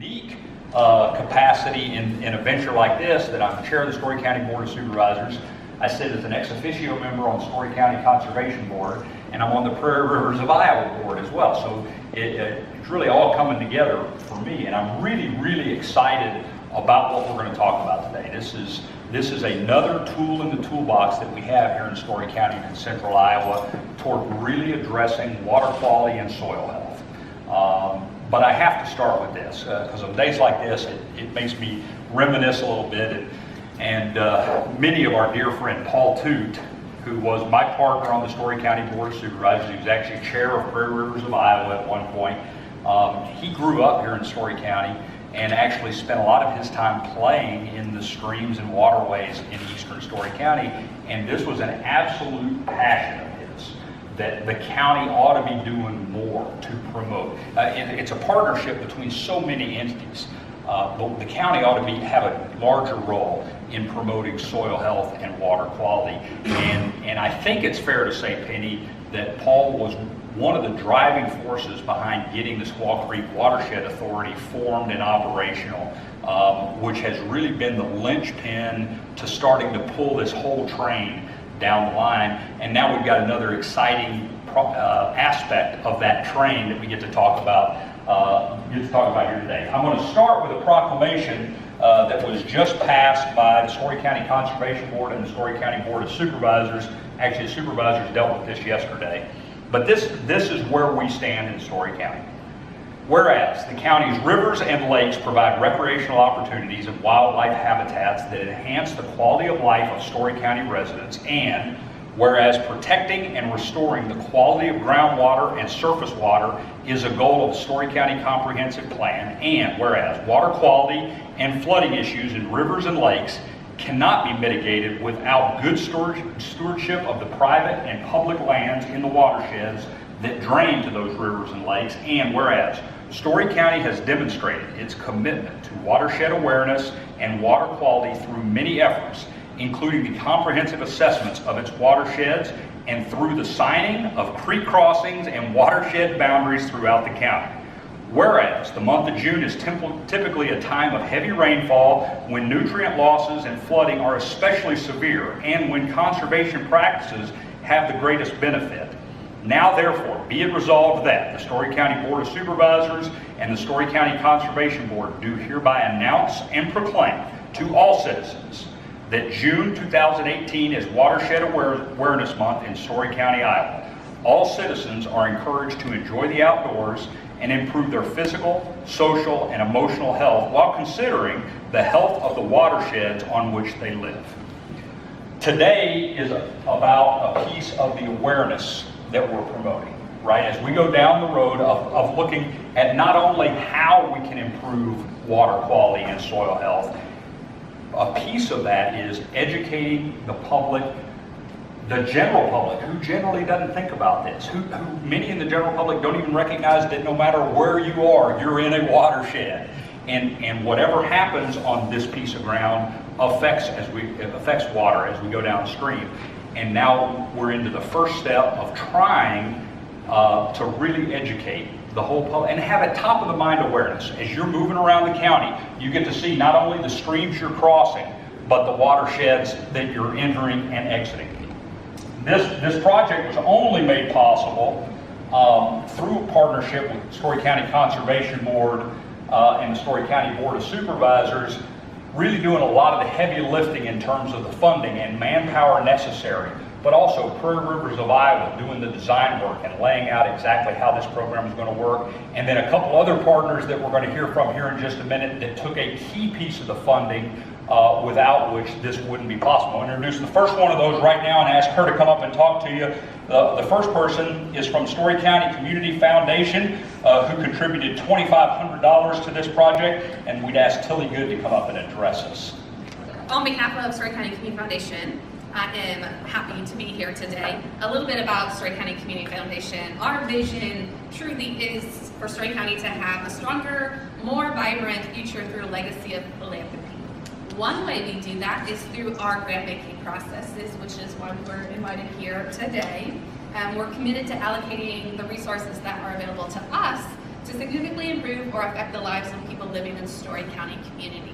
unique capacity in a venture like this, that I'm chair of the Story County Board of Supervisors. I sit as an ex officio member on the Story County Conservation Board, and I'm on the Prairie Rivers of Iowa Board as well. So it's really all coming together for me, and I'm really excited about what we're going to talk about today. This is another tool in the toolbox that we have here in Story County and in central Iowa toward really addressing water quality and soil health. But I have to start with this, because on days like this, it makes me reminisce a little bit. And many of our dear friend Paul Toot, who was my partner on the Story County Board of Supervisors, he was actually chair of Prairie Rivers of Iowa at one point. He grew up here in Story County and actually spent a lot of his time playing in the streams and waterways in eastern Story County. And this was an absolute passion of his, that the county ought to be doing more to promote. It's a partnership between so many entities, but the county ought to have a larger role in promoting soil health and water quality. And I think it's fair to say, Penny, that Paul was one of the driving forces behind getting the Squaw Creek Watershed Authority formed and operational, which has really been the linchpin to starting to pull this whole train down the line. And now we've got another exciting aspect of that train that we get to talk about here today. I'm going to start with a proclamation that was just passed by the Story County Conservation Board and the Story County Board of Supervisors. Actually, the supervisors dealt with this yesterday. But this is where we stand in Story County. Whereas the county's rivers and lakes provide recreational opportunities and wildlife habitats that enhance the quality of life of Story County residents, and whereas protecting and restoring the quality of groundwater and surface water is a goal of the Story County Comprehensive Plan, and whereas water quality and flooding issues in rivers and lakes cannot be mitigated without good stewardship of the private and public lands in the watersheds that drain to those rivers and lakes, and whereas Story County has demonstrated its commitment to watershed awareness and water quality through many efforts, including the comprehensive assessments of its watersheds and through the signing of creek crossings and watershed boundaries throughout the county. Whereas the month of June is typically a time of heavy rainfall, when nutrient losses and flooding are especially severe, and when conservation practices have the greatest benefit. Now therefore, be it resolved that the Story County Board of Supervisors and the Story County Conservation Board do hereby announce and proclaim to all citizens that June 2018 is Watershed Awareness Month in Story County, Iowa. All citizens are encouraged to enjoy the outdoors and improve their physical, social, and emotional health while considering the health of the watersheds on which they live. Today is about a piece of the awareness that we're promoting, right? As we go down the road of looking at not only how we can improve water quality and soil health, a piece of that is educating the public, the general public, who generally doesn't think about this, who many in the general public don't even recognize that no matter where you are, you're in a watershed. And whatever happens on this piece of ground affects water as we go downstream. And now we're into the first step of trying to really educate the whole public and have a top of the mind awareness. As you're moving around the county, you get to see not only the streams you're crossing, but the watersheds that you're entering and exiting. This project was only made possible through a partnership with the Story County Conservation Board and the Story County Board of Supervisors, really doing a lot of the heavy lifting in terms of the funding and manpower necessary, but also Prairie Rivers of Iowa doing the design work and laying out exactly how this program is going to work, and then a couple other partners that we're going to hear from here in just a minute that took a key piece of the funding without which this wouldn't be possible. I'll introduce the first one of those right now and ask her to come up and talk to you. The first person is from Story County Community Foundation, who contributed $2,500 to this project, and we'd ask Tilly Good to come up and address us. On behalf of Story County Community Foundation, I am happy to be here today. A little bit about Story County Community Foundation. Our vision truly is for Story County to have a stronger, more vibrant future through a legacy of philanthropy. One way we do that is through our grant making processes, which is why we're invited here today. We're committed to allocating the resources that are available to us to significantly improve or affect the lives of people living in Story County communities.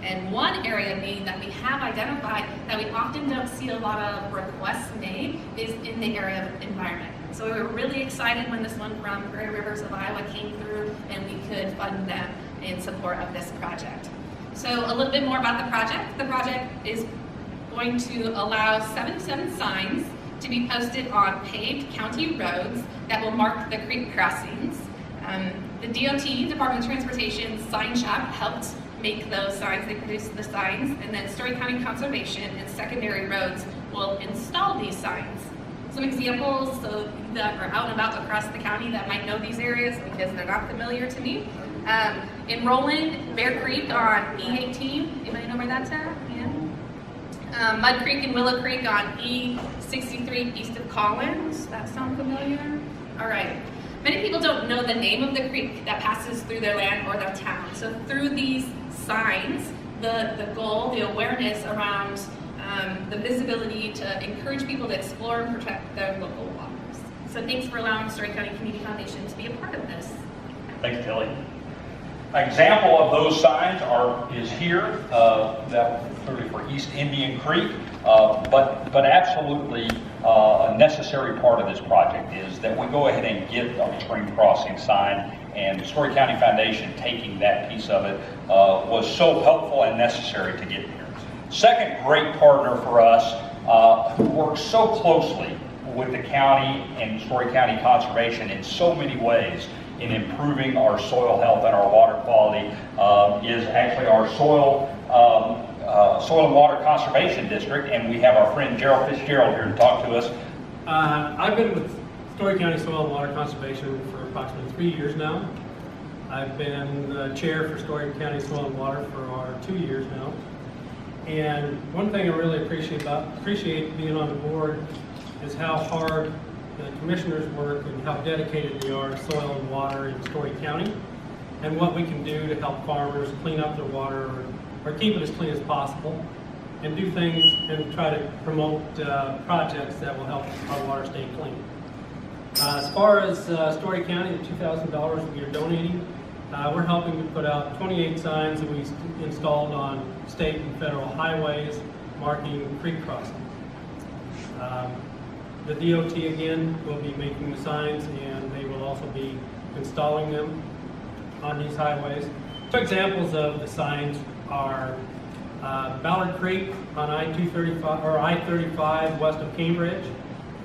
And one area being that we have identified that we often don't see a lot of requests made is in the area of environment. So we were really excited when this one from Prairie Rivers of Iowa came through and we could fund them in support of this project. So a little bit more about the project. The project is going to allow 77 signs to be posted on paved county roads that will mark the creek crossings. The DOT, Department of Transportation Sign Shop, helped make those signs. They produced the signs, and then Story County Conservation and secondary roads will install these signs. Some examples so that are out and about across the county that might know these areas because they're not familiar to me. In Roland, Bear Creek on E18. Anybody know where that's at? Yeah. Mud Creek and Willow Creek on E63 east of Collins. That sound familiar? All right. Many people don't know the name of the creek that passes through their land or their town. So through these signs, the goal, the awareness around the visibility to encourage people to explore and protect their local waters. So thanks for allowing Story County Community Foundation to be a part of this. Thanks, Kelly. An example of those signs is here, that clearly for East Indian Creek, but absolutely a necessary part of this project is that we go ahead and get our stream crossing sign, and the Story County Foundation taking that piece of it was so helpful and necessary to get here. Second great partner for us who works so closely with the county and Story County Conservation in so many ways in improving our soil health and our water quality is actually our Soil and Water Conservation District, and we have our friend Gerald Fitzgerald here to talk to us. I've been with Story County Soil and Water Conservation for approximately 3 years now. I've been the chair for Story County Soil and Water for 2 years now. And one thing I really appreciate being on the board is how hard the commissioners work and how dedicated we are to soil and water in Story County, and what we can do to help farmers clean up their water or keep it as clean as possible, and do things and try to promote projects that will help our water stay clean. As far as Story County, the $2,000 we are donating, we're helping to put out 28 signs that we installed on state and federal highways marking creek crossings. The DOT again will be making the signs, and they will also be installing them on these highways. Two examples of the signs are Ballard Creek on I-235 or I-35 west of Cambridge,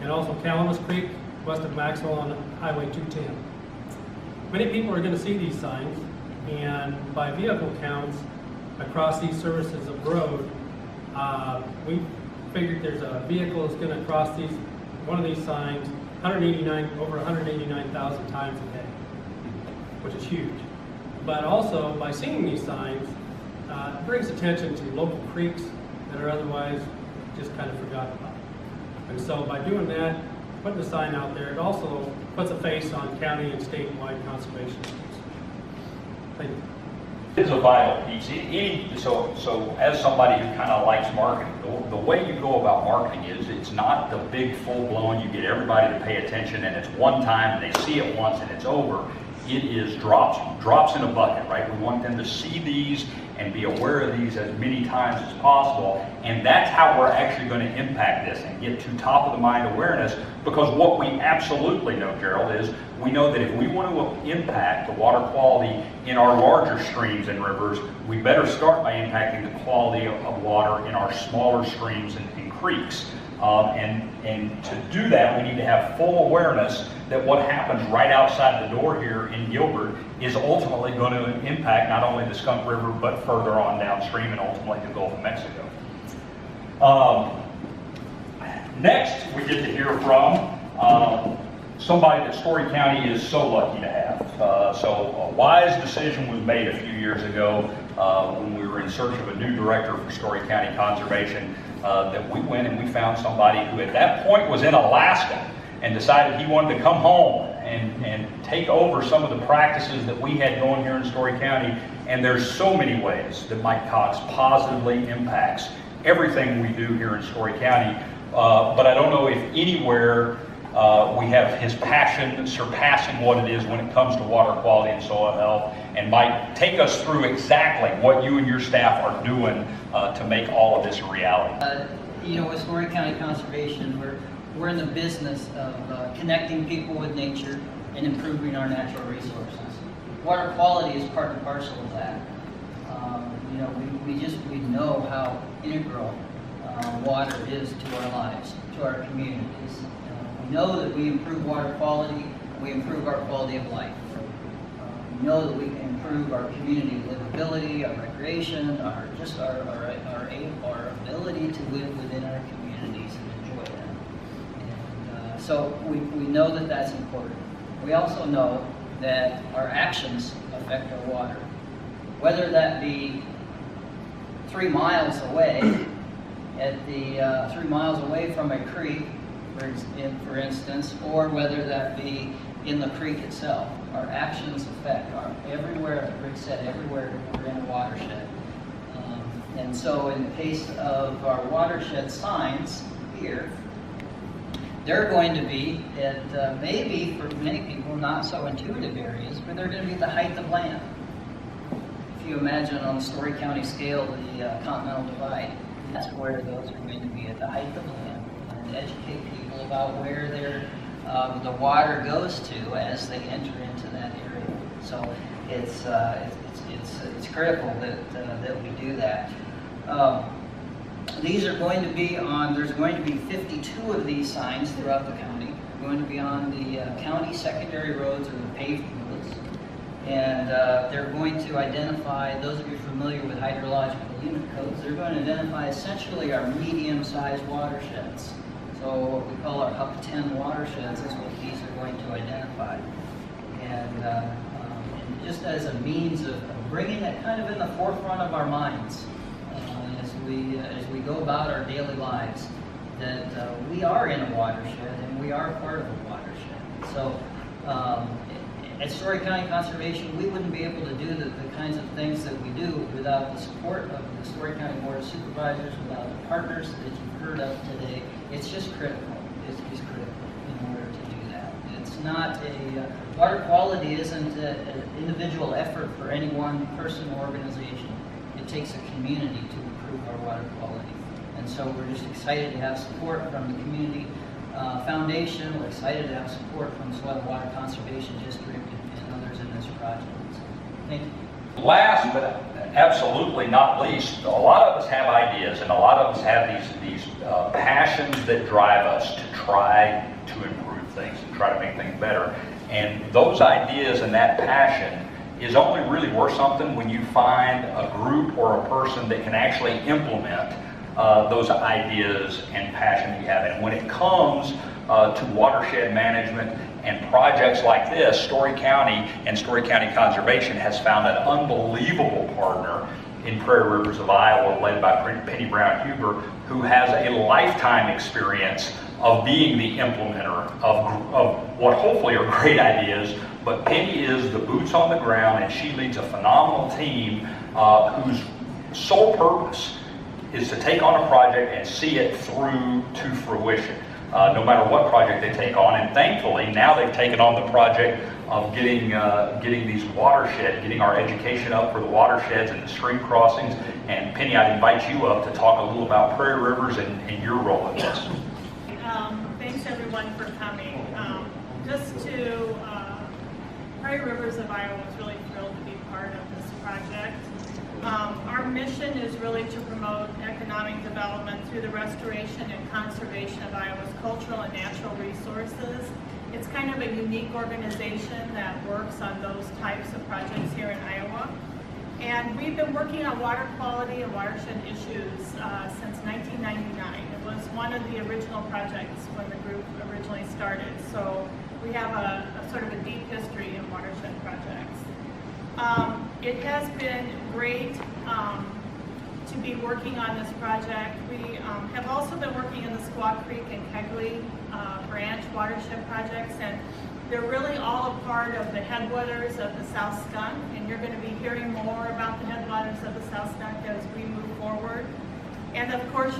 and also Calamus Creek west of Maxwell on Highway 210. Many people are going to see these signs, and by vehicle counts across these services of road, we figured there's a vehicle that's going to cross one of these signs over 189,000 times a day, which is huge. But also, by seeing these signs, it brings attention to local creeks that are otherwise just kind of forgotten about. And so by doing that, putting the sign out there, it also puts a face on county and statewide conservation efforts. Thank you. It's a vital piece. So as somebody who kind of likes marketing, the way you go about marketing is it's not the big full-blown, you get everybody to pay attention and it's one time and they see it once and it's over. It is drops in a bucket, right? We want them to see these and be aware of these as many times as possible, and that's how we're actually going to impact this and get to top of the mind awareness, because what we absolutely know, Gerald, is we know that if we want to impact the water quality in our larger streams and rivers, we better start by impacting the quality of water in our smaller streams and creeks. And to do that, we need to have full awareness that what happens right outside the door here in Gilbert is ultimately going to impact not only the Skunk River, but further on downstream and ultimately the Gulf of Mexico. Next, we get to hear from somebody that Story County is so lucky to have. So a wise decision was made a few years ago when we were in search of a new director for Story County Conservation, that we went and we found somebody who at that point was in Alaska and decided he wanted to come home and take over some of the practices that we had going here in Story County. And there's so many ways that Mike Cox positively impacts everything we do here in Story County. But I don't know if anywhere We have his passion surpassing what it is when it comes to water quality and soil health. And Mike, take us through exactly what you and your staff are doing to make all of this a reality. You know, with Story County Conservation, we're in the business of connecting people with nature and improving our natural resources. Water quality is part and parcel of that. You know, we know how integral water is to our lives, to our communities. We know that we improve water quality, we improve our quality of life. We know that we can improve our community livability, our recreation, our ability to live within our communities and enjoy them. And so we know that that's important. We also know that our actions affect our water. Whether that be 3 miles away, at the 3 miles away from a creek, for instance, or whether that be in the creek itself. Our actions affect everywhere, like Rick said, everywhere we're in a watershed. And so in the case of our watershed signs here, they're going to be at maybe for many people not so intuitive areas, but they're going to be at the height of land. If you imagine on the Story County scale, the Continental Divide, that's where those are going to be at the height of land, and educate people about where the water goes to as they enter into that area. So it's critical that we do that. These are going to be on, there's going to be 52 of these signs throughout the county. They're going to be on the county secondary roads or the paved roads. And they're going to identify, those of you familiar with hydrological unit codes, they're going to identify essentially our medium-sized watersheds. So what we call our Hub 10 watersheds is what these are going to identify. And just as a means of bringing it kind of in the forefront of our minds as we go about our daily lives, that we are in a watershed and we are part of a watershed. So at Story County Conservation, we wouldn't be able to do the kinds of things that we do without the support of the Story County Board of Supervisors, without the partners that you've heard of today. It's just critical. It's critical in order to do that. It's not water quality isn't an individual effort for any one person or organization. It takes a community to improve our water quality. And so we're just excited to have support from the Community Foundation. We're excited to have support from Soil and Water Conservation District and others in this project. So, thank you. Last but absolutely not least, a lot of us have ideas and a lot of us have these passions that drive us to try to improve things and try to make things better. And those ideas and that passion is only really worth something when you find a group or a person that can actually implement those ideas and passion that you have. And when it comes to watershed management and projects like this, Story County and Story County Conservation has found an unbelievable partner in Prairie Rivers of Iowa, led by Penny Brown Huber, who has a lifetime experience of being the implementer of what hopefully are great ideas. But Penny is the boots on the ground, and she leads a phenomenal team whose sole purpose is to take on a project and see it through to fruition, no matter what project they take on. And thankfully, now they've taken on the project of getting these watersheds, getting our education up for the watersheds and the stream crossings. And Penny, I'd invite you up to talk a little about Prairie Rivers and your role in this. Thanks everyone for coming. Prairie Rivers of Iowa is really thrilled to be part of this project. Our mission is really to promote economic development through the restoration and conservation of Iowa's cultural and natural resources. It's kind of a unique organization that works on those types of projects here in Iowa. And we've been working on water quality and watershed issues since 1999. It was one of the original projects when the group originally started. So we have a sort of a deep history in watershed projects. It has been great to be working on this project. We have also been working in the Squaw Creek and Kegley branch watershed projects, and they're really all a part of the headwaters of the South Skunk, and you're going to be hearing more about the headwaters of the South Skunk as we move forward. And of course,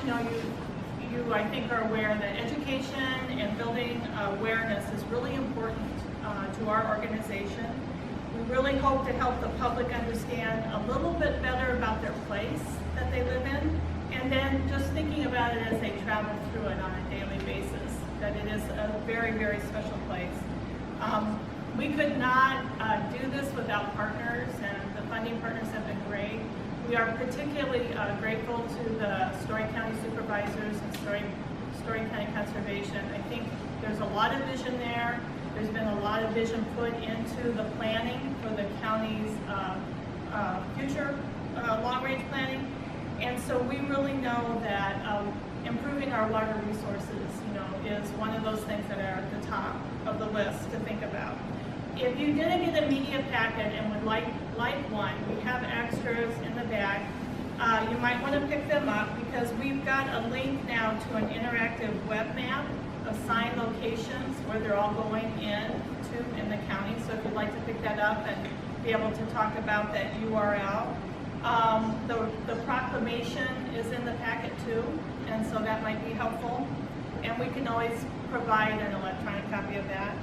you you, I think, are aware that education and building awareness is really important to our organization. We really hope to help the public understand a little bit better about their place that they live in, and then just thinking about it as they travel through it on a daily basis, that it is a very, very special place. We could not do this without partners, and the funding partners have been great. We are particularly grateful to the Story County Supervisors and Story County Conservation. I think there's a lot of vision there. There's been a lot of vision put into the planning for the county's future long-range planning. And so we really know that improving our water resources, is one of those things that are at the top of the list to think about. If you didn't get a media packet and would like one, we have extras in the bag. You might want to pick them up because we've got a link now to an interactive web map of sign locations where they're all going in the county. So if you'd like to pick that up and be able to talk about that URL. The proclamation is in the packet too, and so that might be helpful. And we can always provide an electronic copy of that.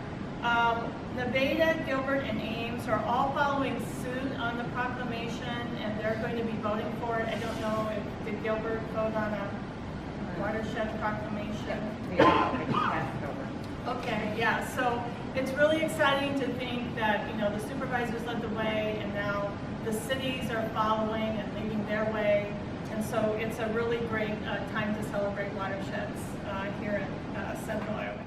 Nevada, Gilbert, and Ames are all following suit on the proclamation, and they're going to be voting for it. I don't know if did Gilbert vote on a Watershed proclamation? Okay, yeah, so it's really exciting to think that, the supervisors led the way, and now the cities are following and leading their way. And so it's a really great time to celebrate watersheds here in Central Iowa.